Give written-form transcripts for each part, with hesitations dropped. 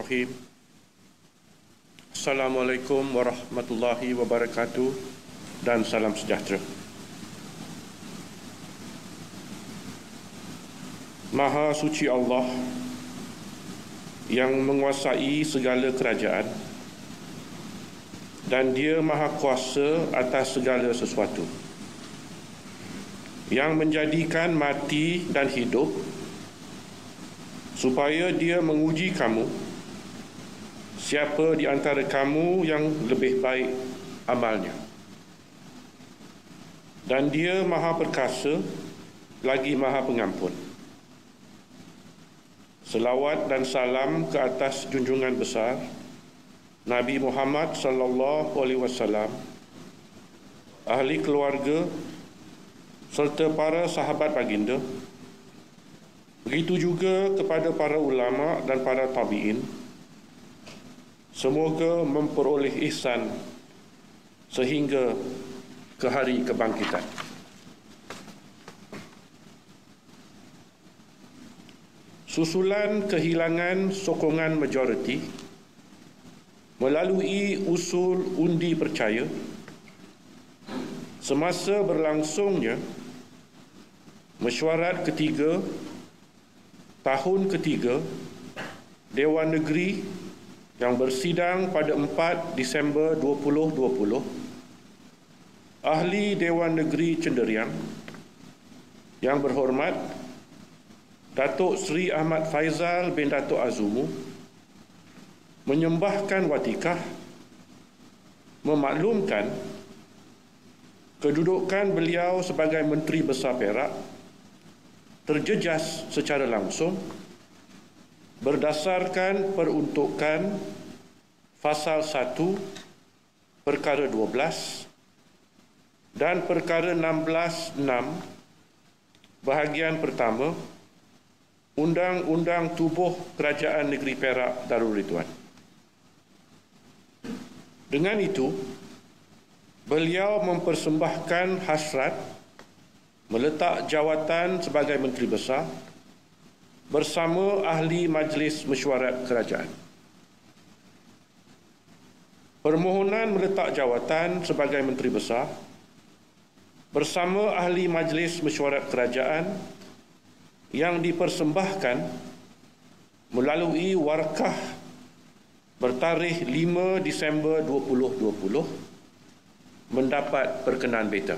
Bismillahirrahmanirrahim. Assalamualaikum warahmatullahi wabarakatuh dan salam sejahtera. Maha suci Allah yang menguasai segala kerajaan dan Dia maha kuasa atas segala sesuatu, yang menjadikan mati dan hidup supaya Dia menguji kamu, siapa di antara kamu yang lebih baik amalnya. Dan Dia maha perkasa lagi maha pengampun. Selawat dan salam ke atas junjungan besar Nabi Muhammad sallallahu alaihi wasallam, ahli keluarga serta para sahabat baginda. Begitu juga kepada para ulama dan para tabi'in. Semoga memperoleh ihsan sehingga ke hari kebangkitan. Susulan kehilangan sokongan majoriti melalui usul undi percaya semasa berlangsungnya mesyuarat ketiga tahun ketiga Dewan Negeri yang bersidang pada 4 Disember 2020, Ahli Dewan Negeri Cenderiang yang berhormat Datuk Seri Ahmad Faizal bin Datuk Azumu menyembahkan watikah memaklumkan kedudukan beliau sebagai Menteri Besar Perak terjejas secara langsung berdasarkan peruntukan Fasal 1 Perkara 12 dan Perkara 16(6) Bahagian pertama Undang-Undang Tubuh Kerajaan Negeri Perak Darul Ridwan. Dengan itu, beliau mempersembahkan hasrat meletak jawatan sebagai Menteri Besar bersama Ahli Majlis Mesyuarat Kerajaan. Permohonan meletak jawatan sebagai Menteri Besar bersama Ahli Majlis Mesyuarat Kerajaan yang dipersembahkan melalui warkah bertarikh 5 Disember 2020 mendapat perkenan beta.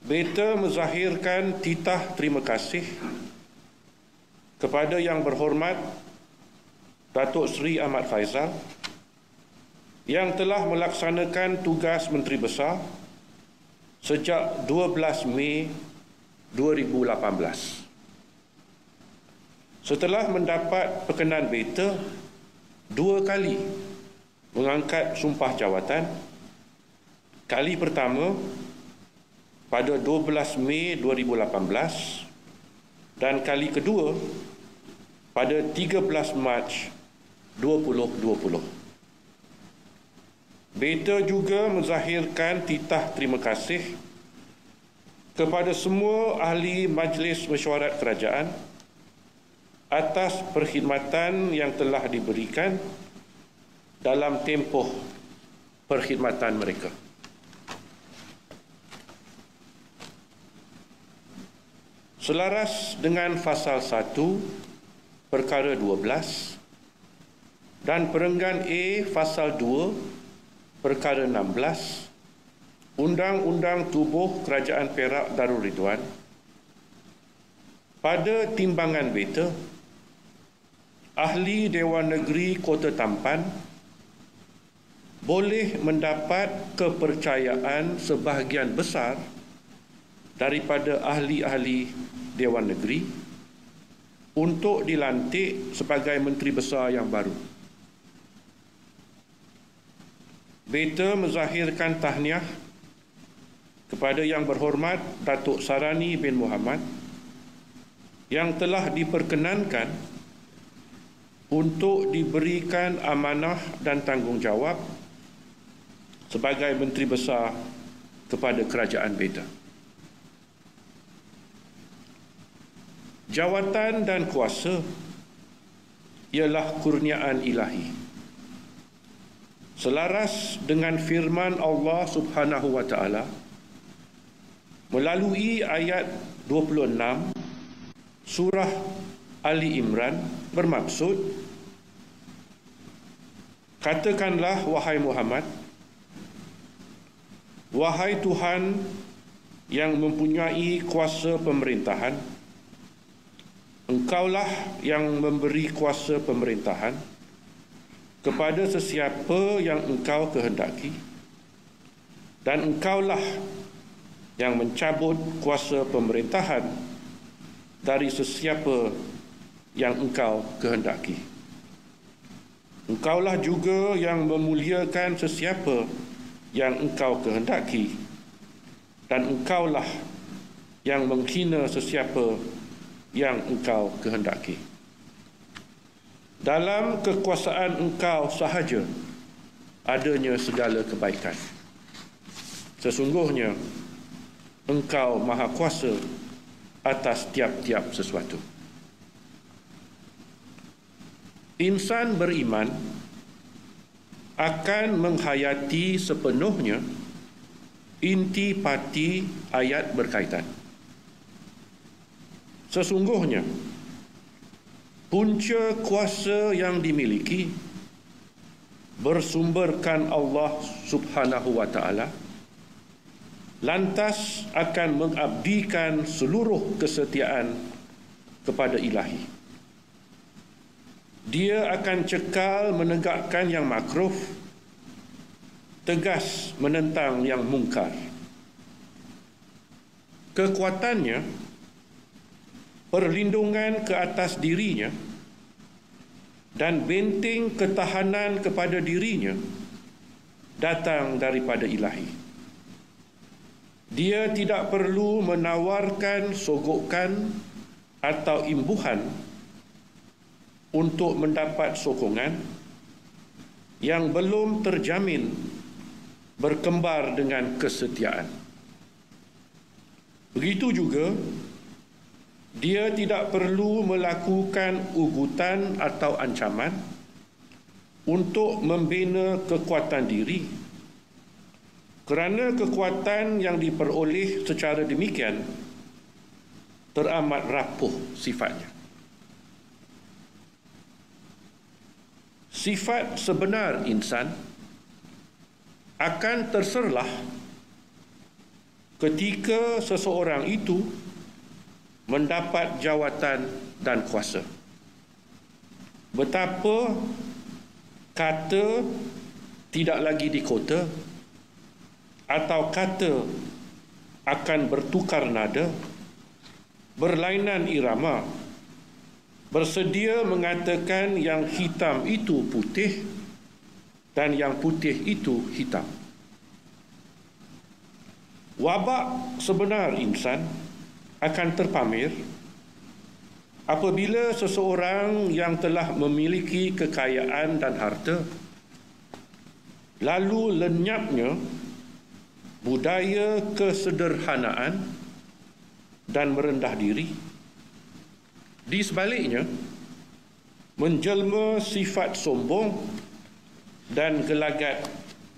Beta menzahirkan titah terima kasih kepada Yang Berhormat Datuk Seri Ahmad Faizal yang telah melaksanakan tugas Menteri Besar sejak 12 Mei 2018. Setelah mendapat perkenan beta 2 kali mengangkat sumpah jawatan, kali pertama pada 12 Mei 2018 dan kali kedua pada 13 Mac 2020. Beta juga menzahirkan titah terima kasih kepada semua ahli Majlis Mesyuarat Kerajaan atas perkhidmatan yang telah diberikan dalam tempoh perkhidmatan mereka. Selaras dengan Fasal 1 Perkara 12 dan Perenggan A Fasal 2 Perkara 16 Undang-Undang Tubuh Kerajaan Perak Darul Ridwan, pada timbangan beta, Ahli Dewan Negeri Kota Tampan boleh mendapat kepercayaan sebahagian besar daripada ahli-ahli Dewan Negeri untuk dilantik sebagai Menteri Besar yang baru. Beta menzahirkan tahniah kepada Yang Berhormat Datuk Sarani bin Muhammad yang telah diperkenankan untuk diberikan amanah dan tanggungjawab sebagai Menteri Besar kepada kerajaan beta. Jawatan dan kuasa ialah kurniaan ilahi. Selaras dengan firman Allah Subhanahu wa taala melalui ayat 26 surah Ali Imran bermaksud, katakanlah wahai Muhammad, wahai Tuhan yang mempunyai kuasa pemerintahan, Engkaulah yang memberi kuasa pemerintahan kepada sesiapa yang Engkau kehendaki, dan Engkaulah yang mencabut kuasa pemerintahan dari sesiapa yang Engkau kehendaki. Engkaulah juga yang memuliakan sesiapa yang Engkau kehendaki, dan Engkaulah yang menghina sesiapa yang Engkau kehendaki. Dalam kekuasaan Engkau sahaja adanya segala kebaikan. Sesungguhnya Engkau Maha Kuasa atas tiap-tiap sesuatu. Insan beriman akan menghayati sepenuhnya inti-pati ayat berkaitan. Sesungguhnya punca kuasa yang dimiliki bersumberkan Allah Subhanahu wa taala, lantas akan mengabdikan seluruh kesetiaan kepada ilahi. Dia akan cekal menegakkan yang makruf, tegas menentang yang mungkar. Kekuatannya, perlindungan ke atas dirinya, dan benteng ketahanan kepada dirinya datang daripada ilahi. Dia tidak perlu menawarkan sogokan atau imbuhan untuk mendapat sokongan yang belum terjamin berkembar dengan kesetiaan. Begitu juga, dia tidak perlu melakukan ugutan atau ancaman untuk membina kekuatan diri, kerana kekuatan yang diperoleh secara demikian teramat rapuh sifatnya. Sifat sebenar insan akan terserlah ketika seseorang itu mendapat jawatan dan kuasa. Betapa kata tidak lagi dikota atau kata akan bertukar nada, berlainan irama, bersedia mengatakan yang hitam itu putih dan yang putih itu hitam. Wabak sebenar insan akan terpamer apabila seseorang yang telah memiliki kekayaan dan harta lalu lenyapnya budaya kesederhanaan dan merendah diri. Di sebaliknya, menjelma sifat sombong dan gelagat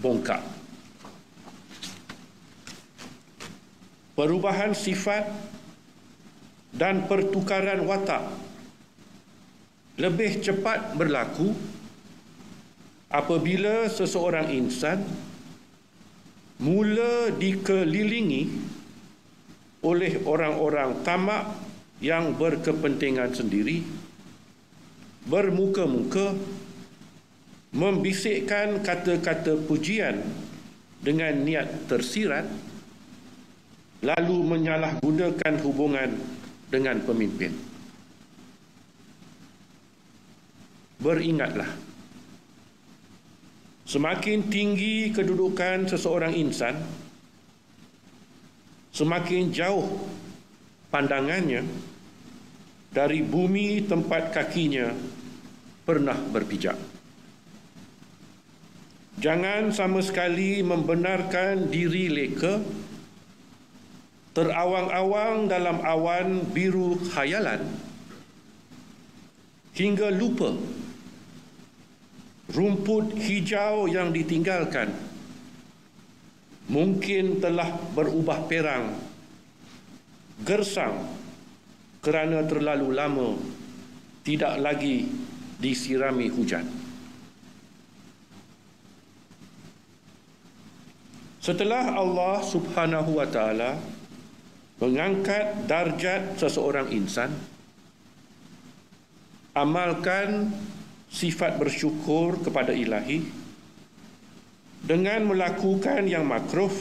bongkak. Perubahan sifat dan pertukaran watak lebih cepat berlaku apabila seseorang insan mula dikelilingi oleh orang-orang tamak yang berkepentingan sendiri, bermuka-muka, membisikkan kata-kata pujian dengan niat tersirat, lalu menyalahgunakan hubungan dengan pemimpin. Beringatlah, semakin tinggi kedudukan seseorang insan, semakin jauh pandangannya dari bumi tempat kakinya pernah berpijak. Jangan sama sekali membenarkan diri leka, terawang-awang dalam awan biru khayalan, hingga lupa rumput hijau yang ditinggalkan mungkin telah berubah perang, gersang kerana terlalu lama tidak lagi disirami hujan. Setelah Allah Subhanahu wa taala mengangkat darjat seseorang insan, amalkan sifat bersyukur kepada Ilahi dengan melakukan yang makruh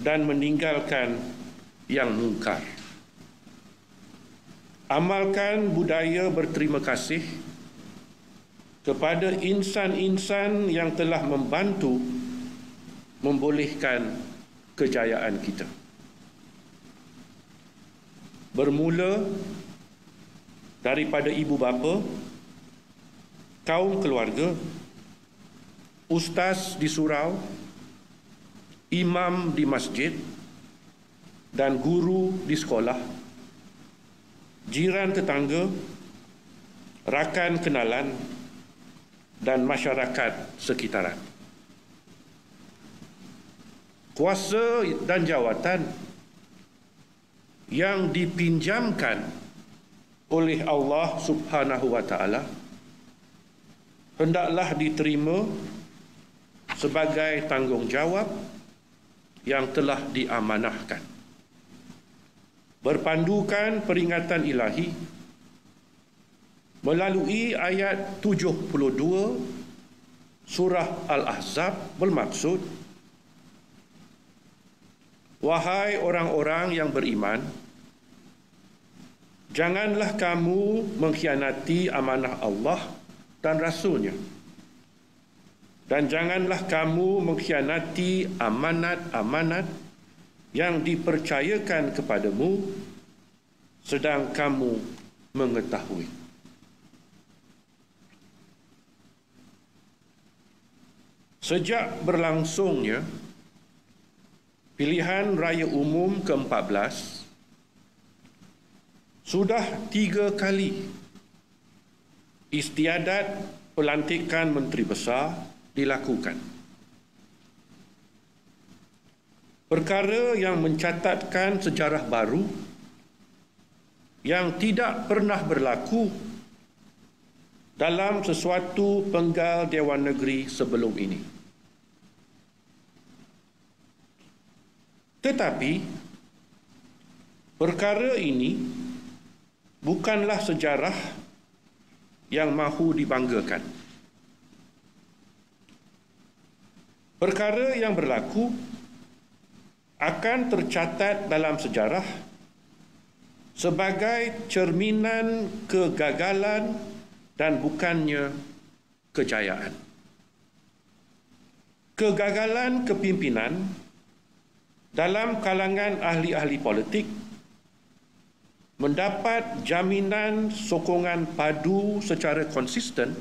dan meninggalkan yang mungkar. Amalkan budaya berterima kasih kepada insan-insan yang telah membantu membolehkan kejayaan kita. Bermula daripada ibu bapa, kaum keluarga, ustaz di surau, imam di masjid dan guru di sekolah, jiran tetangga, rakan kenalan dan masyarakat sekitaran. Kuasa dan jawatan yang dipinjamkan oleh Allah Subhanahu wa taala hendaklah diterima sebagai tanggungjawab yang telah diamanahkan. Berpandukan peringatan Ilahi melalui ayat 72 surah Al-Ahzab bermaksud, wahai orang-orang yang beriman, janganlah kamu mengkhianati amanah Allah dan Rasul-Nya, dan janganlah kamu mengkhianati amanat-amanat yang dipercayakan kepadamu sedang kamu mengetahui. Sejak berlangsungnya pilihan raya umum ke-14, sudah 3 kali istiadat pelantikan Menteri Besar dilakukan. Perkara yang mencatatkan sejarah baru yang tidak pernah berlaku dalam sesuatu penggal Dewan Negeri sebelum ini. Tetapi perkara ini bukanlah sejarah yang mahu dibanggakan. Perkara yang berlaku akan tercatat dalam sejarah sebagai cerminan kegagalan dan bukannya kejayaan. Kegagalan kepimpinan dalam kalangan ahli-ahli politik mendapat jaminan sokongan padu secara konsisten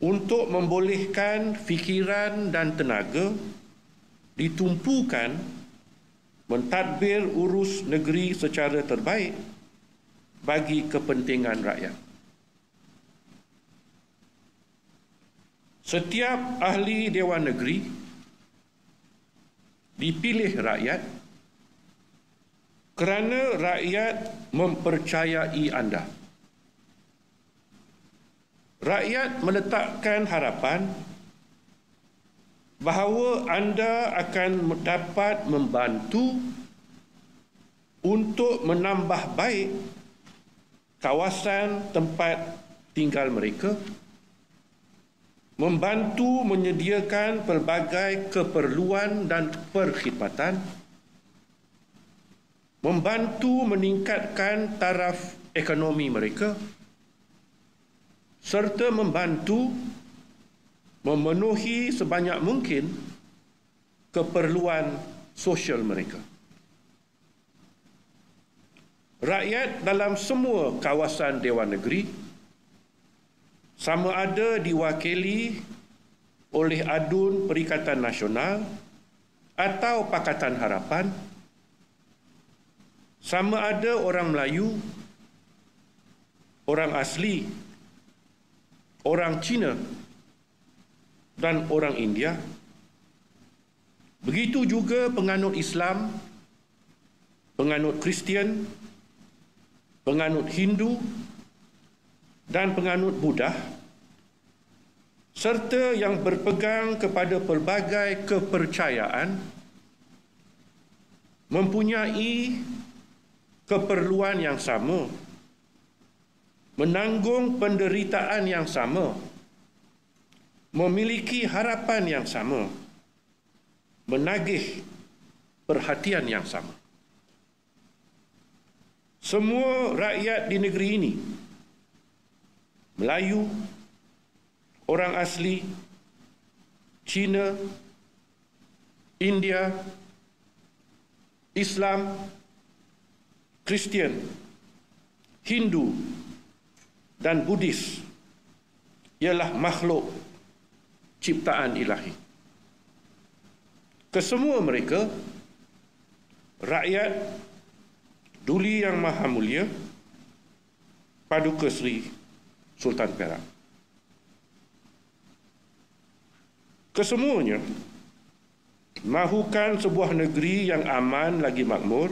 untuk membolehkan fikiran dan tenaga ditumpukan mentadbir urus negeri secara terbaik bagi kepentingan rakyat. Setiap ahli Dewan Negeri dipilih rakyat kerana rakyat mempercayai anda. Rakyat meletakkan harapan bahawa anda akan dapat membantu untuk menambah baik kawasan tempat tinggal mereka, membantu menyediakan pelbagai keperluan dan perkhidmatan, membantu meningkatkan taraf ekonomi mereka, serta membantu memenuhi sebanyak mungkin keperluan sosial mereka. Rakyat dalam semua kawasan Dewan Negeri sama ada diwakili oleh Adun Perikatan Nasional atau Pakatan Harapan, sama ada orang Melayu, orang asli, orang Cina, dan orang India. Begitu juga penganut Islam, penganut Kristian, penganut Hindu, dan penganut Buddha, serta yang berpegang kepada pelbagai kepercayaan, mempunyai keperluan yang sama, menanggung penderitaan yang sama, memiliki harapan yang sama, menagih perhatian yang sama. Semua rakyat di negeri ini, Melayu, orang asli, Cina, India, Islam, Kristian, Hindu, dan Buddhis ialah makhluk ciptaan ilahi. Kesemua mereka rakyat Duli Yang Maha Mulia Paduka Seri Sultan Perak. Kesemuanya mahukan sebuah negeri yang aman lagi makmur,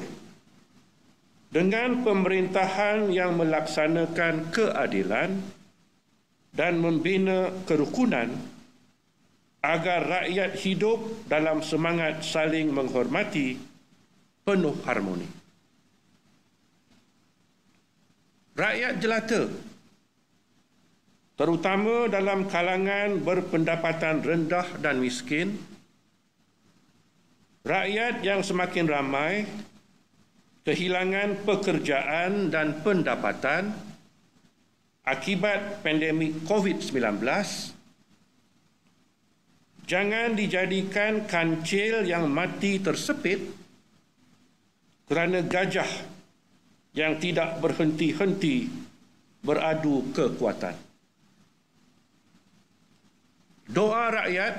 dengan pemerintahan yang melaksanakan keadilan dan membina kerukunan agar rakyat hidup dalam semangat saling menghormati, penuh harmoni. Rakyat jelata, terutama dalam kalangan berpendapatan rendah dan miskin, rakyat yang semakin ramai kehilangan pekerjaan dan pendapatan akibat pandemik COVID-19, jangan dijadikan kancil yang mati tersepit kerana gajah yang tidak berhenti-henti beradu kekuatan. Doa rakyat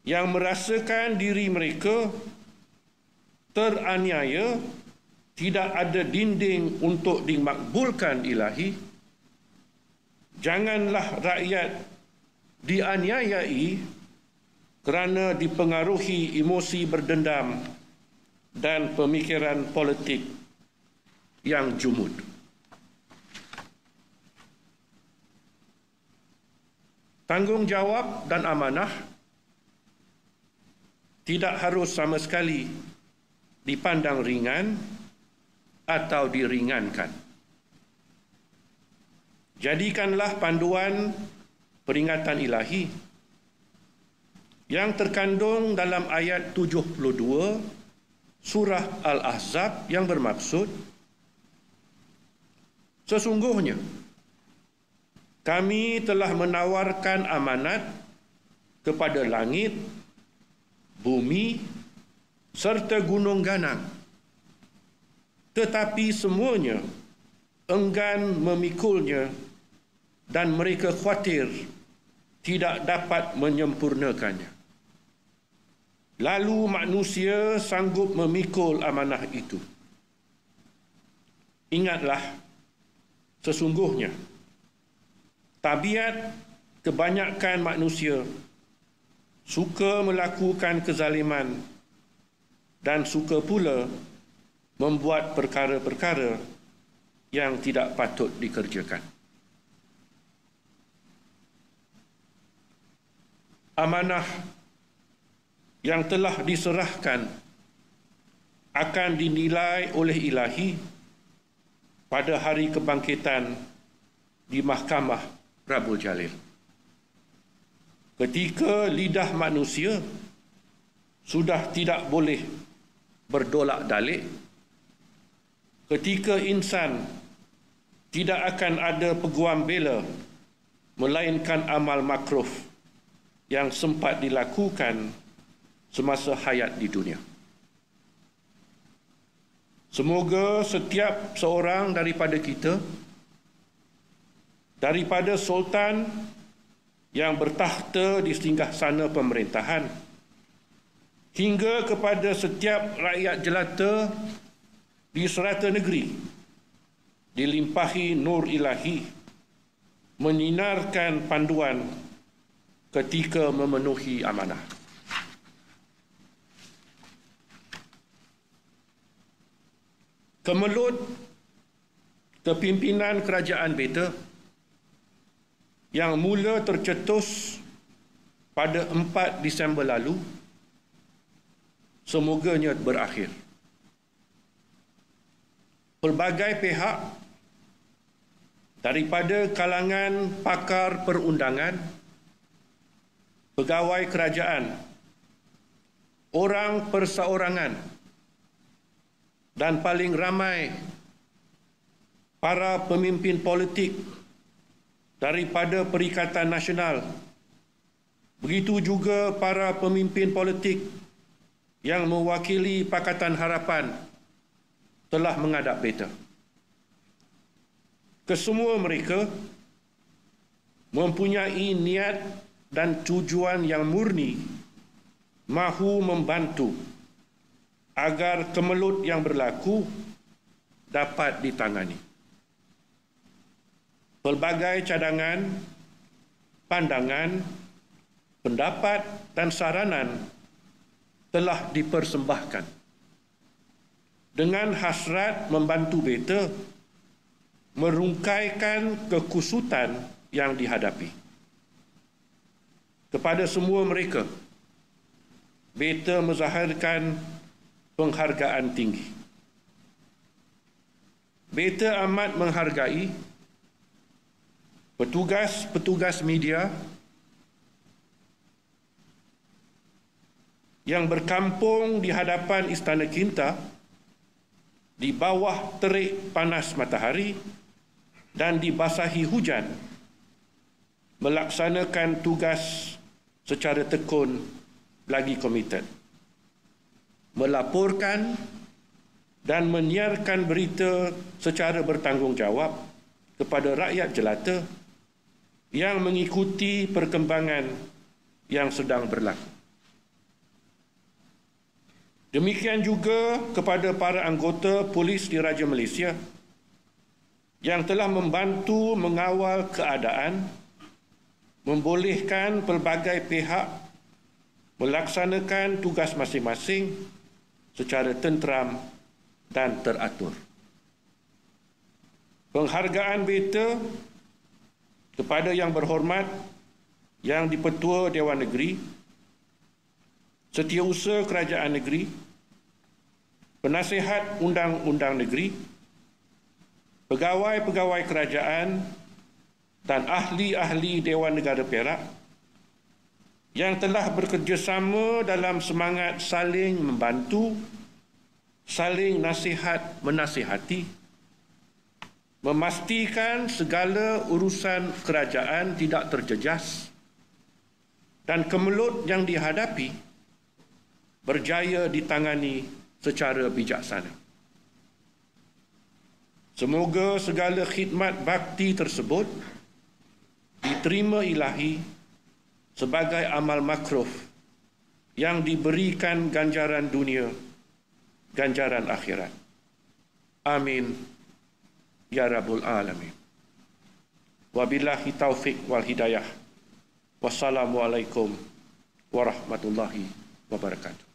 yang merasakan diri mereka teraniaya, tidak ada dinding untuk dimakbulkan ilahi, janganlah rakyat dianiayai kerana dipengaruhi emosi berdendam dan pemikiran politik yang jumud. Tanggungjawab dan amanah tidak harus sama sekali dipandang ringan atau diringankan. Jadikanlah panduan peringatan ilahi yang terkandung dalam ayat 72 surah Al-Ahzab yang bermaksud, sesungguhnya kami telah menawarkan amanat kepada langit, bumi, serta gunung ganang, tetapi semuanya enggan memikulnya dan mereka khawatir tidak dapat menyempurnakannya. Lalu manusia sanggup memikul amanah itu. Ingatlah, sesungguhnya tabiat kebanyakan manusia suka melakukan kezaliman dan suka pula membuat perkara-perkara yang tidak patut dikerjakan. Amanah yang telah diserahkan akan dinilai oleh ilahi pada hari kebangkitan di Mahkamah Rabbul Jalil. Ketika lidah manusia sudah tidak boleh berdolak-dalik, ketika insan tidak akan ada peguam bela melainkan amal makruh yang sempat dilakukan semasa hayat di dunia. Semoga setiap seorang daripada kita, daripada sultan yang bertakhta di singgasana pemerintahan hingga kepada setiap rakyat jelata di serata negeri, dilimpahi nur ilahi, menyinarkan panduan ketika memenuhi amanah. Kemelut kepimpinan Kerajaan Beta yang mula tercetus pada 4 Disember lalu semoganya berakhir. Pelbagai pihak daripada kalangan pakar perundangan, pegawai kerajaan, orang perseorangan dan paling ramai para pemimpin politik daripada Perikatan Nasional, begitu juga para pemimpin politik yang mewakili Pakatan Harapan telah menghadap Beta. Kesemua mereka mempunyai niat dan tujuan yang murni mahu membantu agar kemelut yang berlaku dapat ditangani. Pelbagai cadangan, pandangan, pendapat dan saranan telah dipersembahkan dengan hasrat membantu Beta merungkaikan kekusutan yang dihadapi. Kepada semua mereka, Beta menzahirkan penghargaan tinggi. Beta amat menghargai petugas-petugas media yang berkampung di hadapan Istana Kinta di bawah terik panas matahari dan dibasahi hujan, melaksanakan tugas secara tekun lagi komited, melaporkan dan menyiarkan berita secara bertanggungjawab kepada rakyat jelata yang mengikuti perkembangan yang sedang berlaku. Demikian juga kepada para anggota polis Diraja Malaysia yang telah membantu mengawal keadaan, membolehkan pelbagai pihak melaksanakan tugas masing-masing secara tenteram dan teratur. Penghargaan Beta kepada Yang Berhormat Yang di-Pertua Dewan Negeri, Setiausaha Kerajaan Negeri, Penasihat Undang-Undang Negeri, pegawai-pegawai kerajaan dan ahli-ahli Dewan Negara Perak yang telah bekerjasama dalam semangat saling membantu, saling nasihat-menasihati, memastikan segala urusan kerajaan tidak terjejas dan kemelut yang dihadapi berjaya ditangani secara bijaksana. Semoga segala khidmat bakti tersebut diterima ilahi sebagai amal makruf yang diberikan ganjaran dunia, ganjaran akhirat. Amin ya rabbul alamin. Wabillahi taufik wal hidayah. Wassalamualaikum warahmatullahi wabarakatuh.